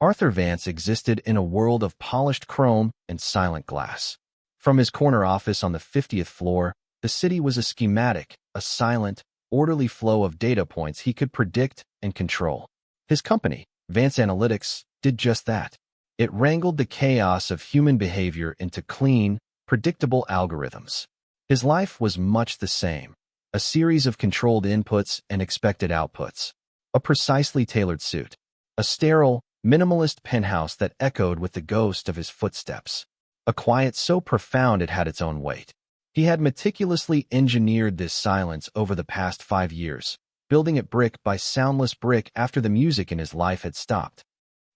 Arthur Vance existed in a world of polished chrome and silent glass. From his corner office on the 50th floor, the city was a schematic, a silent, orderly flow of data points he could predict and control. His company, Vance Analytics, did just that. It wrangled the chaos of human behavior into clean, predictable algorithms. His life was much the same, a series of controlled inputs and expected outputs. A precisely tailored suit. A sterile, minimalist penthouse that echoed with the ghost of his footsteps. A quiet so profound it had its own weight. He had meticulously engineered this silence over the past 5 years, building it brick by soundless brick after the music in his life had stopped.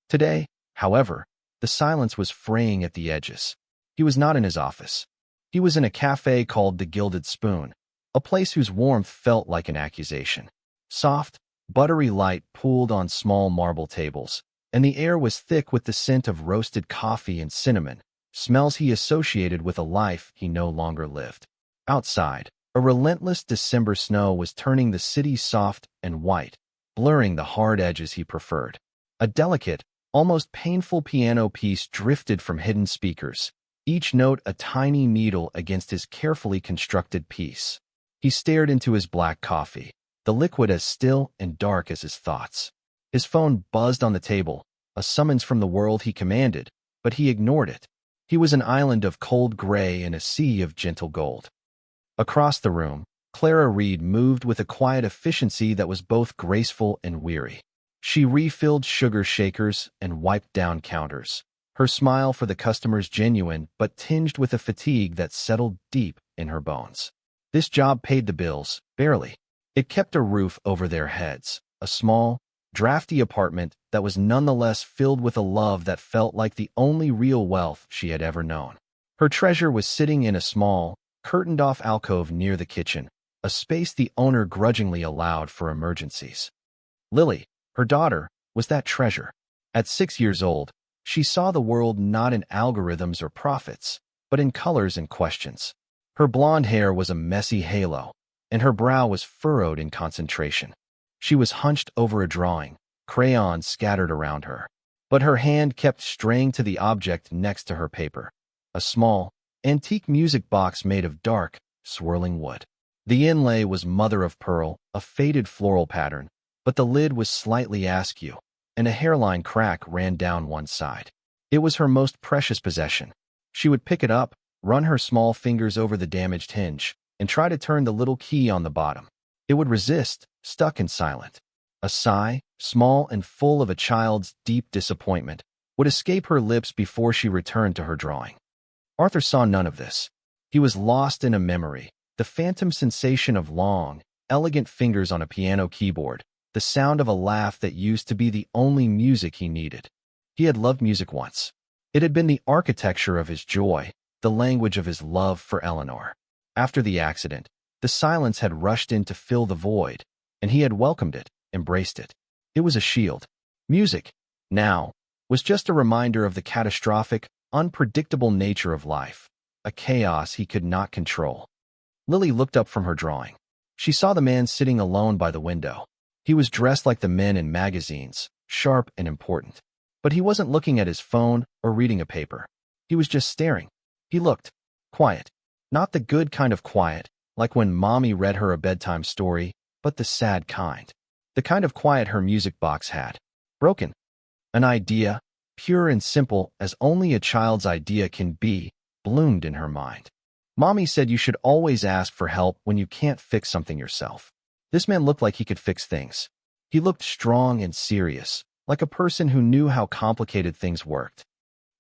Today, however, the silence was fraying at the edges. He was not in his office. He was in a café called the Gilded Spoon, a place whose warmth felt like an accusation. Soft, buttery light pooled on small marble tables, and the air was thick with the scent of roasted coffee and cinnamon, smells he associated with a life he no longer lived. Outside, a relentless December snow was turning the city soft and white, blurring the hard edges he preferred. A delicate, almost painful piano piece drifted from hidden speakers, each note a tiny needle against his carefully constructed piece. He stared into his black coffee, the liquid as still and dark as his thoughts. His phone buzzed on the table, a summons from the world he commanded, but he ignored it. He was an island of cold gray in a sea of gentle gold. Across the room, Clara Reed moved with a quiet efficiency that was both graceful and weary. She refilled sugar shakers and wiped down counters, her smile for the customers genuine but tinged with a fatigue that settled deep in her bones. This job paid the bills, barely. It kept a roof over their heads, a small, drafty apartment that was nonetheless filled with a love that felt like the only real wealth she had ever known. Her treasure was sitting in a small, curtained-off alcove near the kitchen, a space the owner grudgingly allowed for emergencies. Lily, her daughter, was that treasure. At 6 years old, she saw the world not in algorithms or profits, but in colors and questions. Her blonde hair was a messy halo, and her brow was furrowed in concentration. She was hunched over a drawing, crayons scattered around her. But her hand kept straying to the object next to her paper, a small, antique music box made of dark, swirling wood. The inlay was mother of pearl, a faded floral pattern, but the lid was slightly askew, and a hairline crack ran down one side. It was her most precious possession. She would pick it up, run her small fingers over the damaged hinge, and try to turn the little key on the bottom. It would resist, stuck and silent. A sigh, small and full of a child's deep disappointment, would escape her lips before she returned to her drawing. Arthur saw none of this. He was lost in a memory, the phantom sensation of long, elegant fingers on a piano keyboard, the sound of a laugh that used to be the only music he needed. He had loved music once. It had been the architecture of his joy, the language of his love for Eleanor. After the accident, the silence had rushed in to fill the void, and he had welcomed it, embraced it. It was a shield. Music, now, was just a reminder of the catastrophic, unpredictable nature of life, a chaos he could not control. Lily looked up from her drawing. She saw the man sitting alone by the window. He was dressed like the men in magazines, sharp and important. But he wasn't looking at his phone or reading a paper. He was just staring. He looked quiet. Not the good kind of quiet, like when Mommy read her a bedtime story, but the sad kind. The kind of quiet her music box had. Broken. An idea, pure and simple as only a child's idea can be, bloomed in her mind. Mommy said you should always ask for help when you can't fix something yourself. This man looked like he could fix things. He looked strong and serious, like a person who knew how complicated things worked.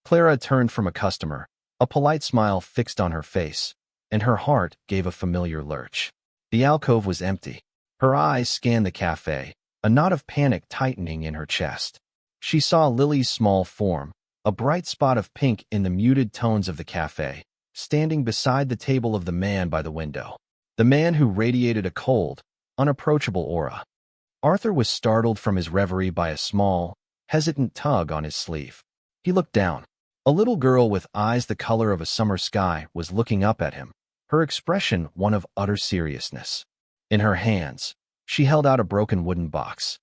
Clara turned from a customer, a polite smile fixed on her face, and her heart gave a familiar lurch. The alcove was empty. Her eyes scanned the café, a knot of panic tightening in her chest. She saw Lily's small form, a bright spot of pink in the muted tones of the café, standing beside the table of the man by the window. The man who radiated a cold, unapproachable aura. Arthur was startled from his reverie by a small, hesitant tug on his sleeve. He looked down. A little girl with eyes the color of a summer sky was looking up at him, her expression one of utter seriousness. In her hands, she held out a broken wooden box.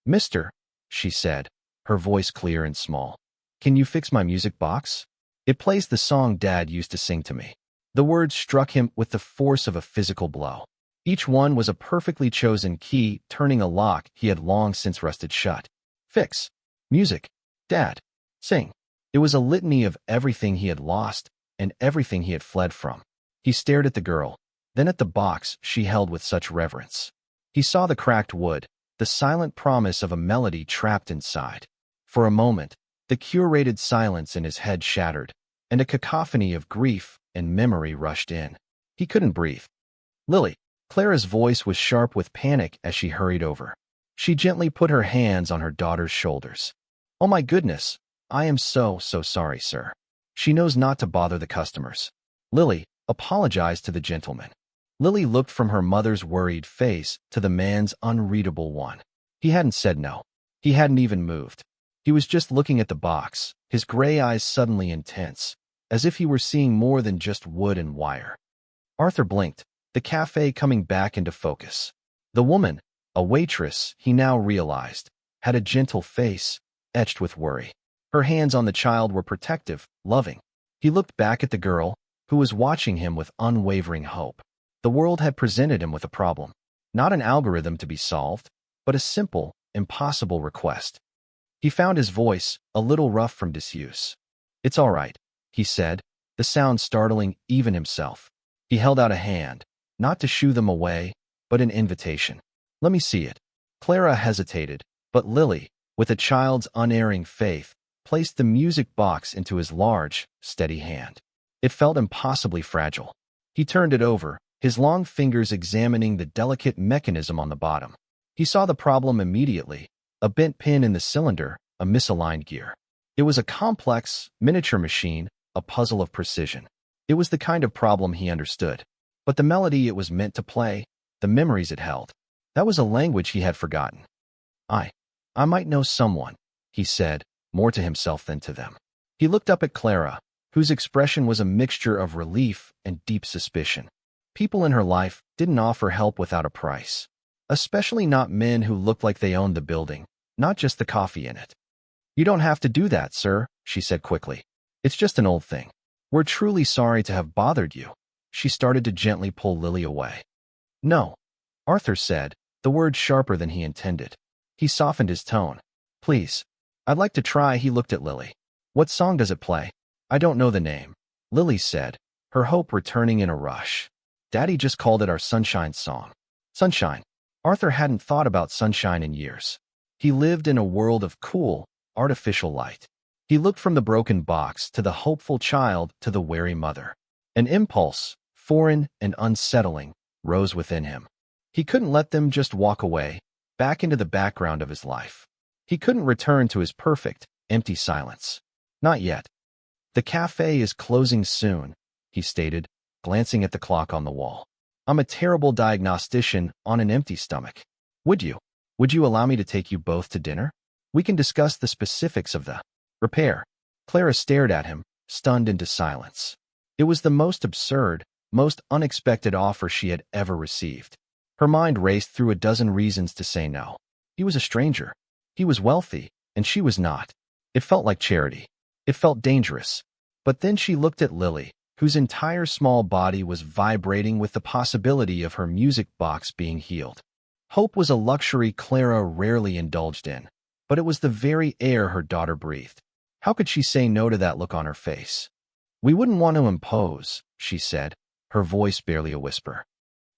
"Mister," she said, her voice clear and small. "Can you fix my music box? It plays the song Dad used to sing to me." The words struck him with the force of a physical blow. Each one was a perfectly chosen key, turning a lock he had long since rusted shut. Fix. Music. Dad. Sing. It was a litany of everything he had lost and everything he had fled from. He stared at the girl, then at the box she held with such reverence. He saw the cracked wood, the silent promise of a melody trapped inside. For a moment, the curated silence in his head shattered, and a cacophony of grief and memory rushed in. He couldn't breathe. "Lily." Clara's voice was sharp with panic as she hurried over. She gently put her hands on her daughter's shoulders. "Oh my goodness, I am so sorry, sir. She knows not to bother the customers." Lily apologized to the gentleman. Lily looked from her mother's worried face to the man's unreadable one. He hadn't said no. He hadn't even moved. He was just looking at the box, his gray eyes suddenly intense, as if he were seeing more than just wood and wire. Arthur blinked, the cafe coming back into focus. The woman, a waitress, he now realized, had a gentle face, etched with worry. Her hands on the child were protective, loving. He looked back at the girl, who was watching him with unwavering hope. The world had presented him with a problem. Not an algorithm to be solved, but a simple, impossible request. He found his voice, a little rough from disuse. "It's all right," he said, the sound startling even himself. He held out a hand, not to shoo them away, but an invitation. "Let me see it." Clara hesitated, but Lily, with a child's unerring faith, placed the music box into his large, steady hand. It felt impossibly fragile. He turned it over, his long fingers examining the delicate mechanism on the bottom. He saw the problem immediately, a bent pin in the cylinder, a misaligned gear. It was a complex, miniature machine, a puzzle of precision. It was the kind of problem he understood. But the melody it was meant to play, the memories it held, that was a language he had forgotten. I might know someone," he said, more to himself than to them. He looked up at Clara, whose expression was a mixture of relief and deep suspicion. People in her life didn't offer help without a price, especially not men who looked like they owned the building, not just the coffee in it. "You don't have to do that, sir," she said quickly. "It's just an old thing. We're truly sorry to have bothered you." She started to gently pull Lily away. "No," Arthur said, the word sharper than he intended. He softened his tone. "Please. I'd like to try." He looked at Lily. "What song does it play?" "I don't know the name," Lily said, her hope returning in a rush. "Daddy just called it our Sunshine song." Sunshine. Arthur hadn't thought about sunshine in years. He lived in a world of cool, artificial light. He looked from the broken box to the hopeful child to the wary mother. An impulse, foreign and unsettling, rose within him. He couldn't let them just walk away, back into the background of his life. He couldn't return to his perfect, empty silence. Not yet. "The cafe is closing soon," he stated, glancing at the clock on the wall. "I'm a terrible diagnostician on an empty stomach. Would you allow me to take you both to dinner? We can discuss the specifics of the repair." Clara stared at him, stunned into silence. It was the most absurd, most unexpected offer she had ever received. Her mind raced through a dozen reasons to say no. He was a stranger. He was wealthy, and she was not. It felt like charity. It felt dangerous. But then she looked at Lily, whose entire small body was vibrating with the possibility of her music box being healed. Hope was a luxury Clara rarely indulged in, but it was the very air her daughter breathed. How could she say no to that look on her face? "We wouldn't want to impose," she said, her voice barely a whisper.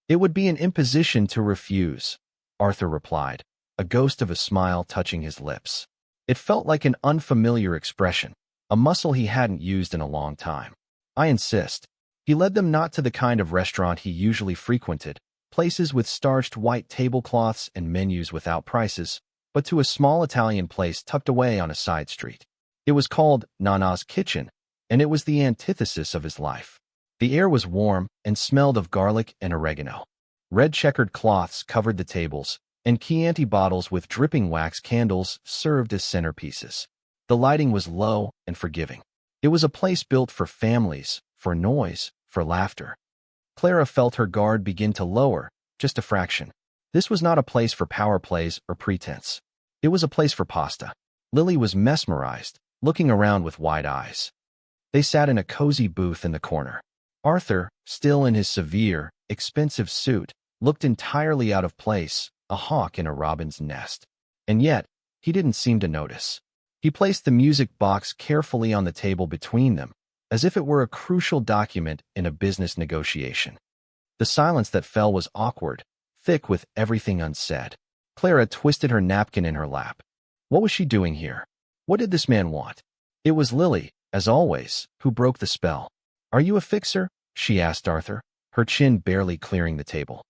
"It would be an imposition to refuse," Arthur replied, a ghost of a smile touching his lips. It felt like an unfamiliar expression, a muscle he hadn't used in a long time. "I insist." He led them not to the kind of restaurant he usually frequented, places with starched white tablecloths and menus without prices, but to a small Italian place tucked away on a side street. It was called Nana's Kitchen, and it was the antithesis of his life. The air was warm and smelled of garlic and oregano. Red checkered cloths covered the tables, and Chianti bottles with dripping wax candles served as centerpieces. The lighting was low and forgiving. It was a place built for families, for noise, for laughter. Clara felt her guard begin to lower, just a fraction. This was not a place for power plays or pretense. It was a place for pasta. Lily was mesmerized, looking around with wide eyes. They sat in a cozy booth in the corner. Arthur, still in his severe, expensive suit, looked entirely out of place, a hawk in a robin's nest. And yet, he didn't seem to notice. He placed the music box carefully on the table between them, as if it were a crucial document in a business negotiation. The silence that fell was awkward, thick with everything unsaid. Clara twisted her napkin in her lap. What was she doing here? What did this man want? It was Lily, as always, who broke the spell. "Are you a fixer?" she asked Arthur, her chin barely clearing the table.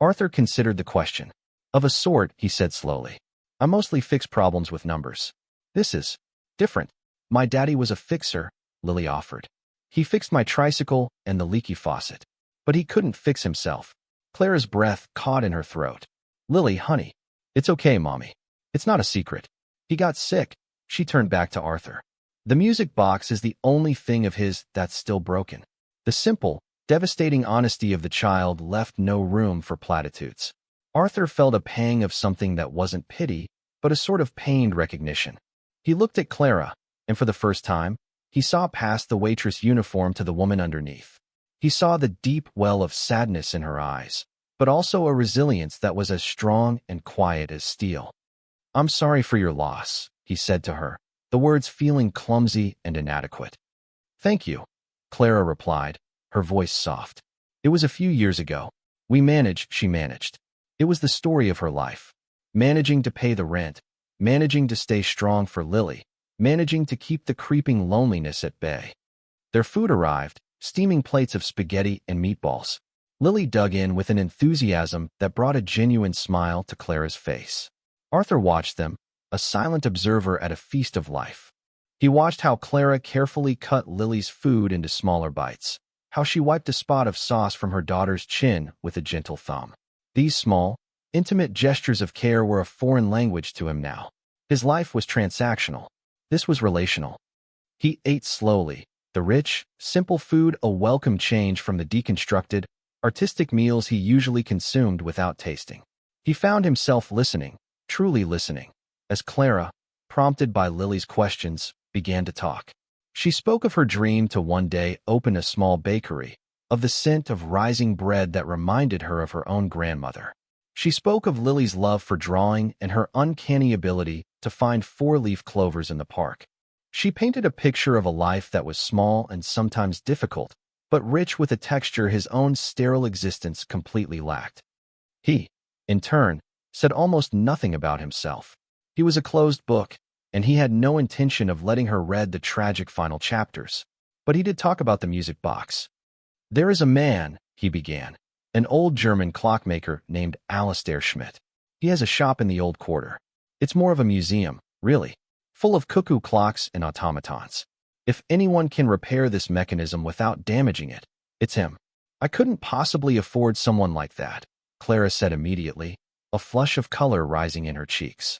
Arthur considered the question. "Of a sort," he said slowly. "I mostly fix problems with numbers. This is different. My daddy was a fixer," Lily offered. "He fixed my tricycle and the leaky faucet. But he couldn't fix himself." Clara's breath caught in her throat. "Lily, honey. It's okay, Mommy. It's not a secret. He got sick." She turned back to Arthur. "The music box is the only thing of his that's still broken." The simple, devastating honesty of the child left no room for platitudes. Arthur felt a pang of something that wasn't pity, but a sort of pained recognition. He looked at Clara, and for the first time, he saw past the waitress uniform to the woman underneath. He saw the deep well of sadness in her eyes, but also a resilience that was as strong and quiet as steel. "I'm sorry for your loss," he said to her, the words feeling clumsy and inadequate. "Thank you," Clara replied, her voice soft. "It was a few years ago. She managed. It was the story of her life. Managing to pay the rent, managing to stay strong for Lily, managing to keep the creeping loneliness at bay." Their food arrived, steaming plates of spaghetti and meatballs. Lily dug in with an enthusiasm that brought a genuine smile to Clara's face. Arthur watched them, a silent observer at a feast of life. He watched how Clara carefully cut Lily's food into smaller bites, how she wiped a spot of sauce from her daughter's chin with a gentle thumb. These small, intimate gestures of care were a foreign language to him now. His life was transactional. This was relational. He ate slowly, the rich, simple food a welcome change from the deconstructed, artistic meals he usually consumed without tasting. He found himself listening, truly listening, as Clara, prompted by Lily's questions, began to talk. She spoke of her dream to one day open a small bakery, of the scent of rising bread that reminded her of her own grandmother. She spoke of Lily's love for drawing and her uncanny ability to find four-leaf clovers in the park. She painted a picture of a life that was small and sometimes difficult, but rich with a texture his own sterile existence completely lacked. He, in turn, said almost nothing about himself. He was a closed book, and he had no intention of letting her read the tragic final chapters. But he did talk about the music box. "There is a man," he began, "an old German clockmaker named Alastair Schmidt. He has a shop in the old quarter. It's more of a museum, really, full of cuckoo clocks and automatons. If anyone can repair this mechanism without damaging it, it's him." "I couldn't possibly afford someone like that," Clara said immediately, a flush of color rising in her cheeks.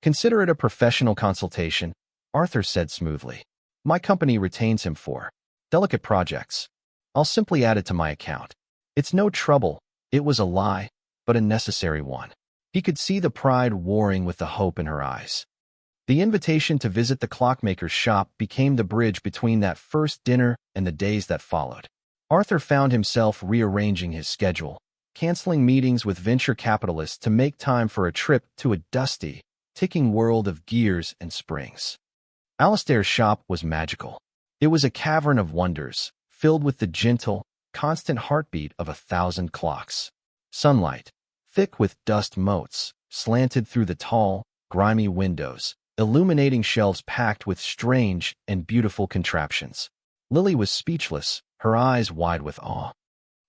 "Consider it a professional consultation," Arthur said smoothly. "My company retains him for delicate projects. I'll simply add it to my account. It's no trouble." It was a lie, but a necessary one. He could see the pride warring with the hope in her eyes. The invitation to visit the clockmaker's shop became the bridge between that first dinner and the days that followed. Arthur found himself rearranging his schedule, canceling meetings with venture capitalists to make time for a trip to a dusty, ticking world of gears and springs. Alastair's shop was magical. It was a cavern of wonders, filled with the gentle, constant heartbeat of 1,000 clocks. Sunlight, thick with dust motes, slanted through the tall, grimy windows, illuminating shelves packed with strange and beautiful contraptions. Lily was speechless, her eyes wide with awe.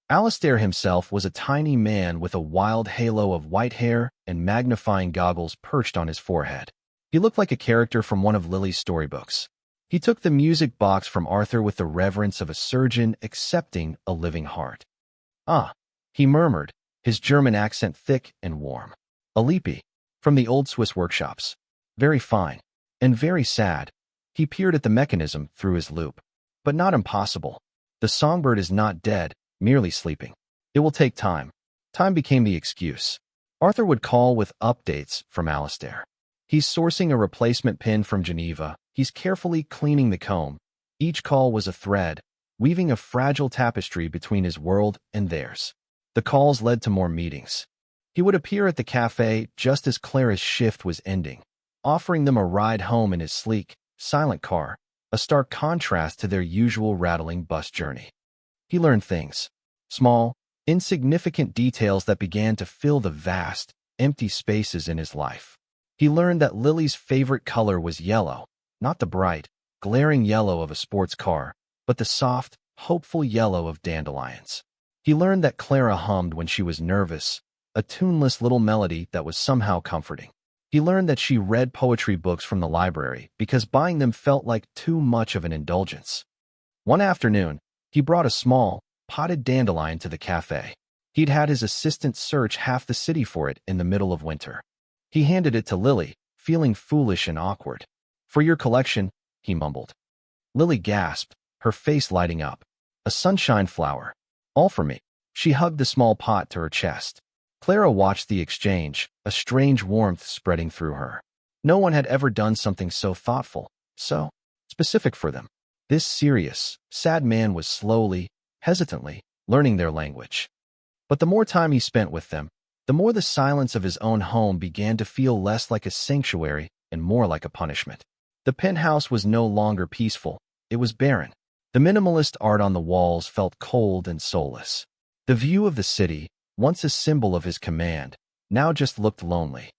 Alastair himself was a tiny man with a wild halo of white hair and magnifying goggles perched on his forehead. He looked like a character from one of Lily's storybooks. He took the music box from Arthur with the reverence of a surgeon accepting a living heart. "Ah," he murmured, his German accent thick and warm. "A Leapy, from the old Swiss workshops. Very fine. And very sad." He peered at the mechanism through his loupe. "But not impossible. The songbird is not dead, merely sleeping. It will take time." Time became the excuse. Arthur would call with updates from Alastair. He's sourcing a replacement pin from Geneva. He's carefully cleaning the comb. Each call was a thread, weaving a fragile tapestry between his world and theirs. The calls led to more meetings. He would appear at the café just as Clara's shift was ending, offering them a ride home in his sleek, silent car, a stark contrast to their usual rattling bus journey. He learned things, small, insignificant details that began to fill the vast, empty spaces in his life. He learned that Lily's favorite color was yellow, not the bright, glaring yellow of a sports car, but the soft, hopeful yellow of dandelions. He learned that Clara hummed when she was nervous, a tuneless little melody that was somehow comforting. He learned that she read poetry books from the library because buying them felt like too much of an indulgence. One afternoon, he brought a small, potted dandelion to the cafe. He'd had his assistant search half the city for it in the middle of winter. He handed it to Lily, feeling foolish and awkward. "For your collection," he mumbled. Lily gasped, her face lighting up. "A sunshine flower. All for me." She hugged the small pot to her chest. Clara watched the exchange, a strange warmth spreading through her. No one had ever done something so thoughtful, so specific for them. This serious, sad man was slowly, hesitantly, learning their language. But the more time he spent with them, the more the silence of his own home began to feel less like a sanctuary and more like a punishment. The penthouse was no longer peaceful, it was barren. The minimalist art on the walls felt cold and soulless. The view of the city, once a symbol of his command, now just looked lonely.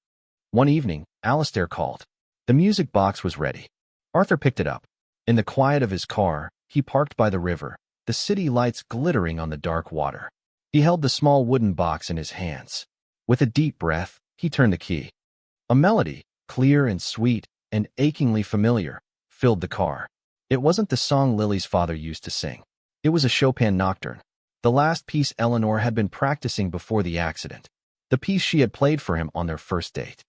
One evening, Alistair called. The music box was ready. Arthur picked it up. In the quiet of his car, he parked by the river, the city lights glittering on the dark water. He held the small wooden box in his hands. With a deep breath, he turned the key. A melody, clear and sweet and achingly familiar, filled the car. It wasn't the song Lily's father used to sing. It was a Chopin nocturne, the last piece Eleanor had been practicing before the accident, the piece she had played for him on their first date.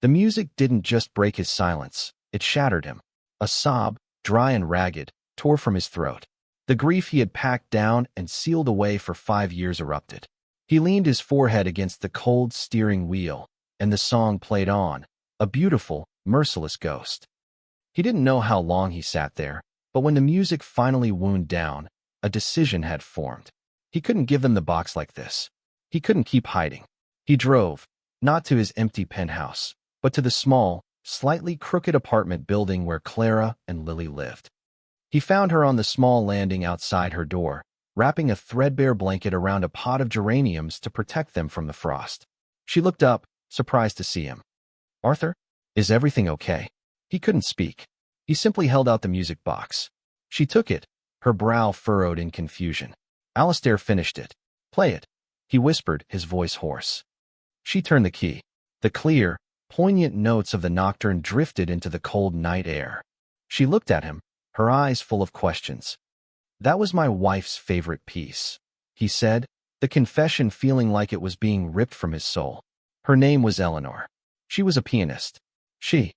The music didn't just break his silence, it shattered him. A sob, dry and ragged, tore from his throat. The grief he had packed down and sealed away for 5 years erupted. He leaned his forehead against the cold steering wheel, and the song played on, a beautiful, merciless ghost. He didn't know how long he sat there, but when the music finally wound down, a decision had formed. He couldn't give them the box like this. He couldn't keep hiding. He drove, not to his empty penthouse, but to the small, slightly crooked apartment building where Clara and Lily lived. He found her on the small landing outside her door, wrapping a threadbare blanket around a pot of geraniums to protect them from the frost. She looked up, surprised to see him. "Arthur, is everything okay?" He couldn't speak. He simply held out the music box. She took it, her brow furrowed in confusion. Alistair finished it. "Play it," he whispered, his voice hoarse. She turned the key. The clear, poignant notes of the nocturne drifted into the cold night air. She looked at him, her eyes full of questions. "That was my wife's favorite piece," he said, the confession feeling like it was being ripped from his soul. "Her name was Eleanor. She was a pianist. She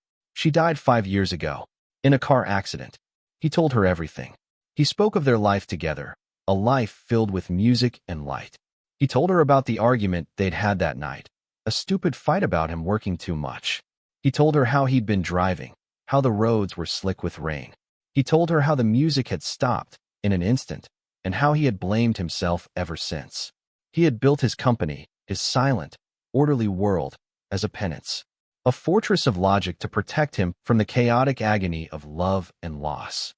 died 5 years ago, in a car accident." He told her everything. He spoke of their life together, a life filled with music and light. He told her about the argument they'd had that night, a stupid fight about him working too much. He told her how he'd been driving, how the roads were slick with rain. He told her how the music had stopped, in an instant, and how he had blamed himself ever since. He had built his company, his silent, orderly world, as a penance, a fortress of logic to protect him from the chaotic agony of love and loss.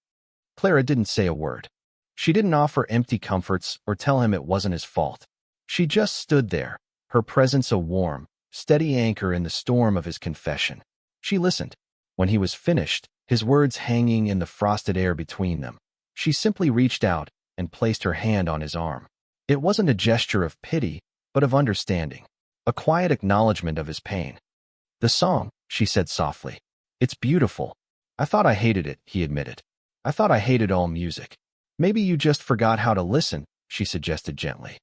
Clara didn't say a word. She didn't offer empty comforts or tell him it wasn't his fault. She just stood there, her presence a warm, steady anchor in the storm of his confession. She listened. When he was finished, his words hanging in the frosted air between them, she simply reached out and placed her hand on his arm. It wasn't a gesture of pity, but of understanding, a quiet acknowledgement of his pain. "The song," she said softly. "It's beautiful. I thought I hated it," he admitted. "I thought I hated all music." "Maybe you just forgot how to listen," she suggested gently.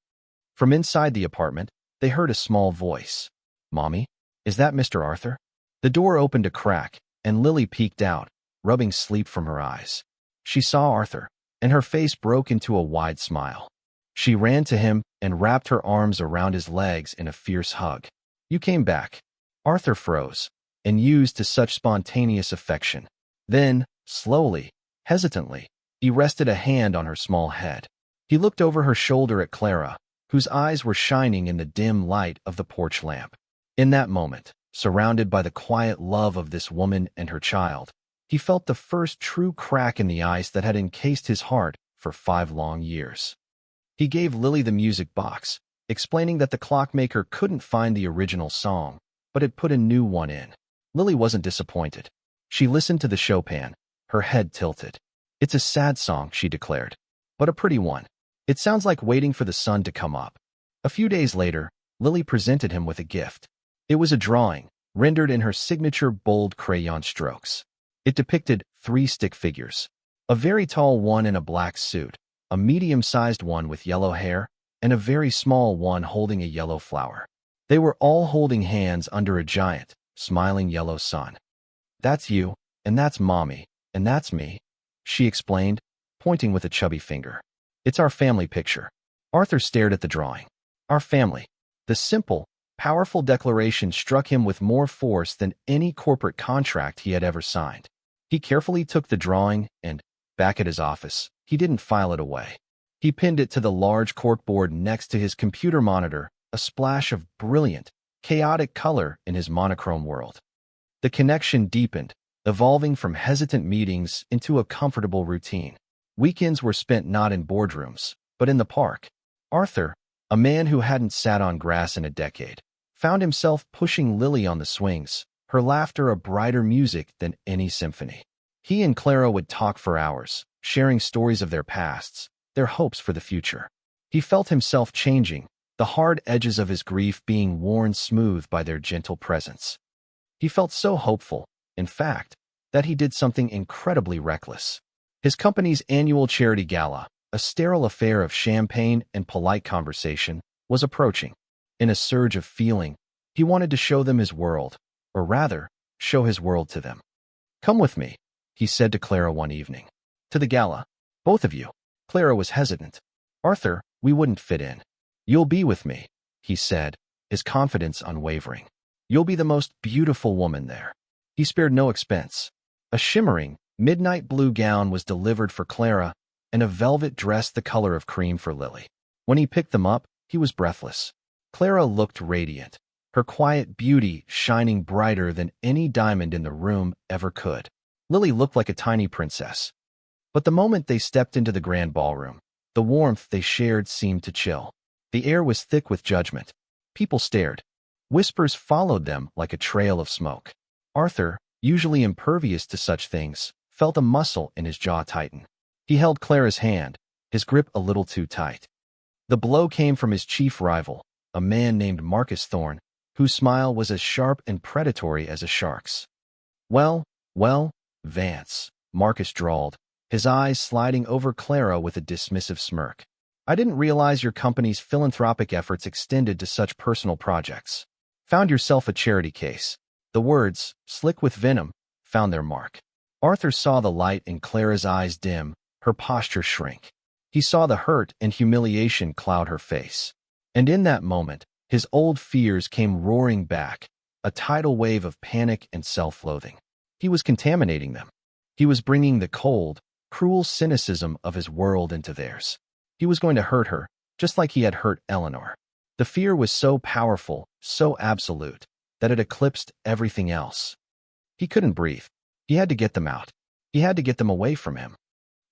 From inside the apartment, they heard a small voice. "Mommy, is that Mr. Arthur?" The door opened a crack, and Lily peeked out, rubbing sleep from her eyes. She saw Arthur, and her face broke into a wide smile. She ran to him and wrapped her arms around his legs in a fierce hug. "You came back." Arthur froze. and used to such spontaneous affection. Then, slowly, hesitantly, he rested a hand on her small head. He looked over her shoulder at Clara, whose eyes were shining in the dim light of the porch lamp. In that moment, surrounded by the quiet love of this woman and her child, he felt the first true crack in the ice that had encased his heart for 5 long years. He gave Lily the music box, explaining that the clockmaker couldn't find the original song, but had put a new one in. Lily wasn't disappointed. She listened to the Chopin, her head tilted. "It's a sad song," she declared, "but a pretty one. It sounds like waiting for the sun to come up." A few days later, Lily presented him with a gift. It was a drawing, rendered in her signature bold crayon strokes. It depicted 3 stick figures: a very tall one in a black suit, a medium-sized one with yellow hair, and a very small one holding a yellow flower. They were all holding hands under a giant, smiling yellow sun. "That's you, and that's Mommy, and that's me," she explained, pointing with a chubby finger. "It's our family picture." Arthur stared at the drawing. Our family. The simple, powerful declaration struck him with more force than any corporate contract he had ever signed. He carefully took the drawing and, back at his office, he didn't file it away. He pinned it to the large corkboard next to his computer monitor, a splash of brilliant, chaotic color in his monochrome world. The connection deepened, evolving from hesitant meetings into a comfortable routine. Weekends were spent not in boardrooms, but in the park. Arthur, a man who hadn't sat on grass in a decade, found himself pushing Lily on the swings, her laughter a brighter music than any symphony. He and Clara would talk for hours, sharing stories of their pasts, their hopes for the future. He felt himself changing, the hard edges of his grief being worn smooth by their gentle presence. He felt so hopeful, in fact, that he did something incredibly reckless. His company's annual charity gala, a sterile affair of champagne and polite conversation, was approaching. In a surge of feeling, he wanted to show them his world, or rather, show his world to them. "Come with me," he said to Clara one evening. "To the gala. Both of you." Clara was hesitant. "Arthur, we wouldn't fit in." "You'll be with me," he said, his confidence unwavering. "You'll be the most beautiful woman there." He spared no expense. A shimmering, midnight blue gown was delivered for Clara, and a velvet dress the color of cream for Lily. When he picked them up, he was breathless. Clara looked radiant, her quiet beauty shining brighter than any diamond in the room ever could. Lily looked like a tiny princess. But the moment they stepped into the grand ballroom, the warmth they shared seemed to chill. The air was thick with judgment. People stared. Whispers followed them like a trail of smoke. Arthur, usually impervious to such things, felt a muscle in his jaw tighten. He held Clara's hand, his grip a little too tight. The blow came from his chief rival, a man named Marcus Thorne, whose smile was as sharp and predatory as a shark's. Well, Vance," Marcus drawled, his eyes sliding over Clara with a dismissive smirk. "I didn't realize your company's philanthropic efforts extended to such personal projects. Found yourself a charity case." The words, slick with venom, found their mark. Arthur saw the light in Clara's eyes dim, her posture shrink. He saw the hurt and humiliation cloud her face. And in that moment, his old fears came roaring back, a tidal wave of panic and self-loathing. He was contaminating them. He was bringing the cold, cruel cynicism of his world into theirs. He was going to hurt her, just like he had hurt Eleanor. The fear was so powerful, so absolute, that it eclipsed everything else. He couldn't breathe. He had to get them out. He had to get them away from him.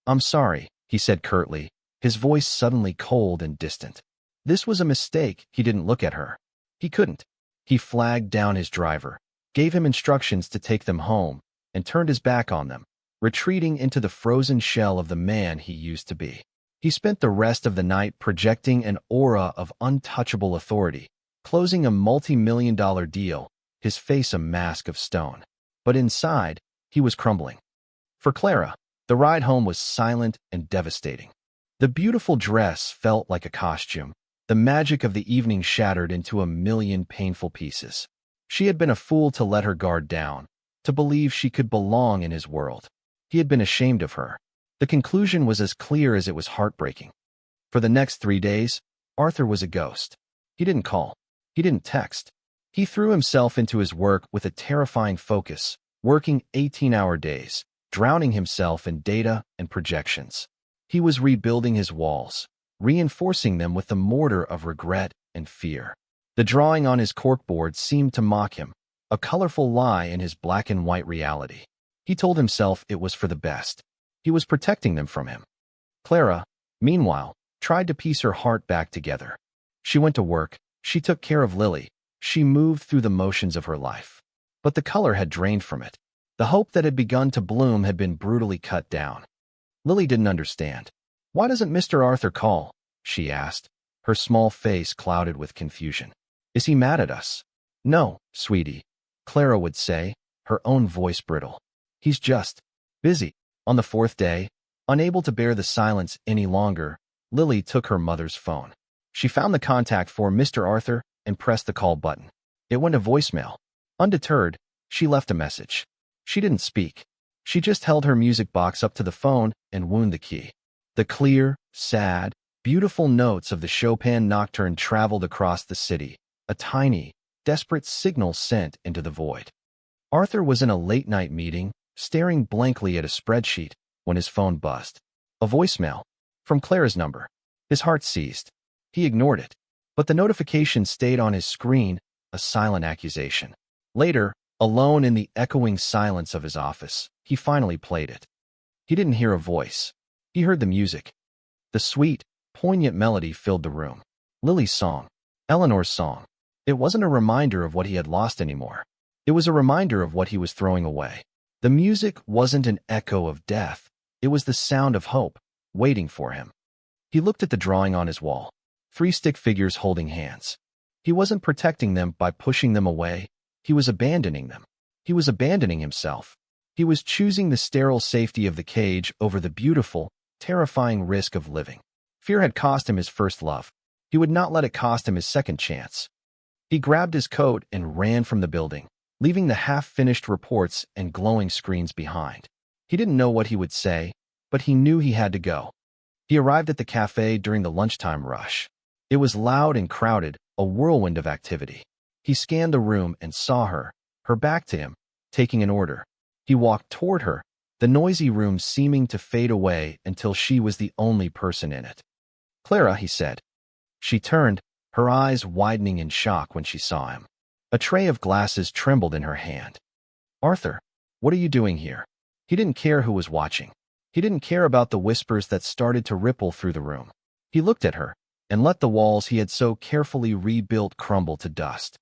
"I'm sorry," he said curtly, his voice suddenly cold and distant. This was a mistake. He didn't look at her. He couldn't. He flagged down his driver, gave him instructions to take them home, and turned his back on them, retreating into the frozen shell of the man he used to be. He spent the rest of the night projecting an aura of untouchable authority, closing a multi-million-dollar deal, his face a mask of stone. But inside, he was crumbling. For Clara, the ride home was silent and devastating. The beautiful dress felt like a costume, the magic of the evening shattered into a million painful pieces. She had been a fool to let her guard down, to believe she could belong in his world. He had been ashamed of her. The conclusion was as clear as it was heartbreaking. For the next 3 days, Arthur was a ghost. He didn't call. He didn't text. He threw himself into his work with a terrifying focus, working 18-hour days, drowning himself in data and projections. He was rebuilding his walls, reinforcing them with the mortar of regret and fear. The drawing on his corkboard seemed to mock him, a colorful lie in his black and white reality. He told himself it was for the best. He was protecting them from him. Clara, meanwhile, tried to piece her heart back together. She went to work, she took care of Lily, she moved through the motions of her life. But the color had drained from it. The hope that had begun to bloom had been brutally cut down. Lily didn't understand. "Why doesn't Mr. Arthur call?" she asked, her small face clouded with confusion. "Is he mad at us?" "No, sweetie," Clara would say, her own voice brittle. "He's just busy." On the fourth day, unable to bear the silence any longer, Lily took her mother's phone. She found the contact for Mr. Arthur and pressed the call button. It went to voicemail. Undeterred, she left a message. She didn't speak. She just held her music box up to the phone and wound the key. The clear, sad, beautiful notes of the Chopin Nocturne traveled across the city, a tiny, desperate signal sent into the void. Arthur was in a late-night meeting, staring blankly at a spreadsheet, when his phone buzzed. A voicemail from Clara's number. His heart seized. He ignored it, but the notification stayed on his screen, a silent accusation. Later, alone in the echoing silence of his office, he finally played it. He didn't hear a voice. He heard the music. The sweet, poignant melody filled the room. Lily's song. Eleanor's song. It wasn't a reminder of what he had lost anymore. It was a reminder of what he was throwing away. The music wasn't an echo of death. It was the sound of hope, waiting for him. He looked at the drawing on his wall. 3 stick figures holding hands. He wasn't protecting them by pushing them away. He was abandoning them. He was abandoning himself. He was choosing the sterile safety of the cage over the beautiful, terrifying risk of living. Fear had cost him his first love. He would not let it cost him his second chance. He grabbed his coat and ran from the building, leaving the half-finished reports and glowing screens behind. He didn't know what he would say, but he knew he had to go. He arrived at the café during the lunchtime rush. It was loud and crowded, a whirlwind of activity. He scanned the room and saw her back to him, taking an order. He walked toward her, the noisy room seeming to fade away until she was the only person in it. "Clara," he said. She turned, her eyes widening in shock when she saw him. A tray of glasses trembled in her hand. "Arthur, what are you doing here?" He didn't care who was watching. He didn't care about the whispers that started to ripple through the room. He looked at her and let the walls he had so carefully rebuilt crumble to dust.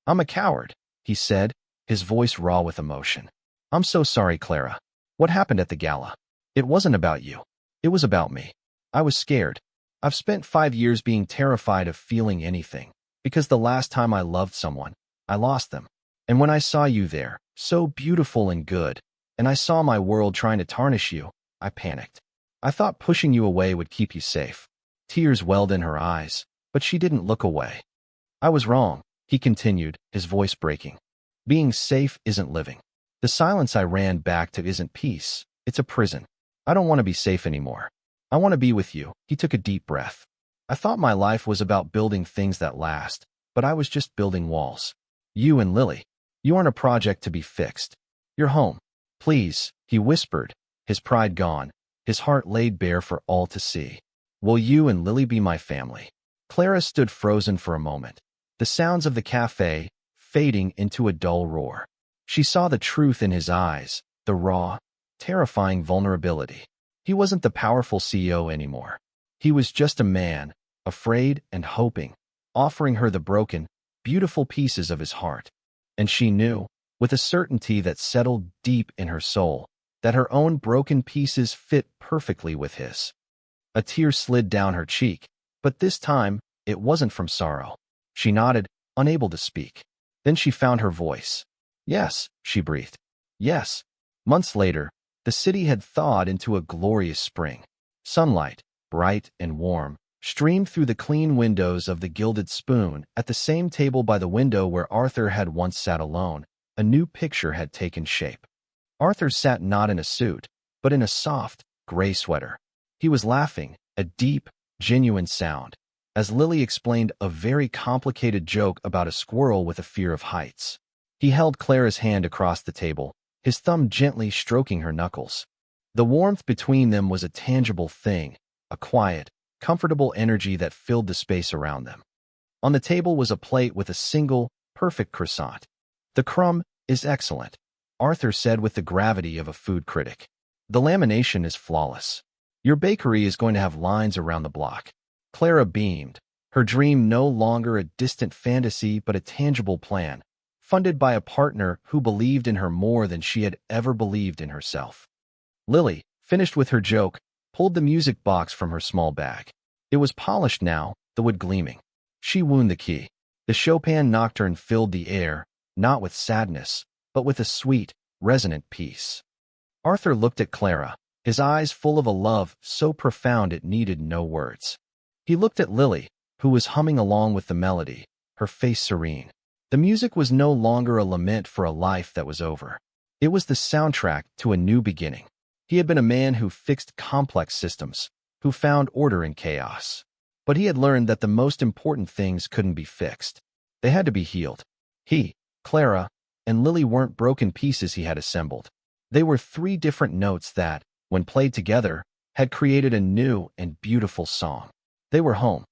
"I'm a coward," he said, his voice raw with emotion. "I'm so sorry, Clara. What happened at the gala? It wasn't about you. It was about me. I was scared. I've spent 5 years being terrified of feeling anything, because the last time I loved someone, I lost them. And when I saw you there, so beautiful and good, and I saw my world trying to tarnish you, I panicked. I thought pushing you away would keep you safe." Tears welled in her eyes, but she didn't look away. "I was wrong," he continued, his voice breaking. "Being safe isn't living. The silence I ran back to isn't peace. It's a prison. I don't want to be safe anymore. I want to be with you." He took a deep breath. "I thought my life was about building things that last, but I was just building walls. You and Lily. You aren't a project to be fixed. You're home. Please," he whispered, his pride gone, his heart laid bare for all to see. "Will you and Lily be my family?" Clara stood frozen for a moment, the sounds of the café fading into a dull roar. She saw the truth in his eyes, the raw, terrifying vulnerability. He wasn't the powerful CEO anymore. He was just a man, afraid and hoping, offering her the broken, beautiful pieces of his heart. And she knew, with a certainty that settled deep in her soul, that her own broken pieces fit perfectly with his. A tear slid down her cheek, but this time, it wasn't from sorrow. She nodded, unable to speak. Then she found her voice. "Yes," she breathed. "Yes." Months later, the city had thawed into a glorious spring. Sunlight, bright and warm, streamed through the clean windows of the Gilded Spoon. At the same table by the window where Arthur had once sat alone, a new picture had taken shape. Arthur sat not in a suit, but in a soft, gray sweater. He was laughing, a deep, genuine sound. as Lily explained a very complicated joke about a squirrel with a fear of heights. He held Clara's hand across the table, his thumb gently stroking her knuckles. The warmth between them was a tangible thing, a quiet, comfortable energy that filled the space around them. On the table was a plate with a single, perfect croissant. "The crumb is excellent," Arthur said with the gravity of a food critic. "The lamination is flawless. Your bakery is going to have lines around the block." Clara beamed, her dream no longer a distant fantasy but a tangible plan, funded by a partner who believed in her more than she had ever believed in herself. Lily, finished with her joke, pulled the music box from her small bag. It was polished now, the wood gleaming. She wound the key. The Chopin nocturne filled the air, not with sadness, but with a sweet, resonant peace. Arthur looked at Clara, his eyes full of a love so profound it needed no words. He looked at Lily, who was humming along with the melody, her face serene. The music was no longer a lament for a life that was over. It was the soundtrack to a new beginning. He had been a man who fixed complex systems, who found order in chaos. But he had learned that the most important things couldn't be fixed. They had to be healed. He, Clara, and Lily weren't broken pieces he had assembled. They were three different notes that, when played together, had created a new and beautiful song. They were home.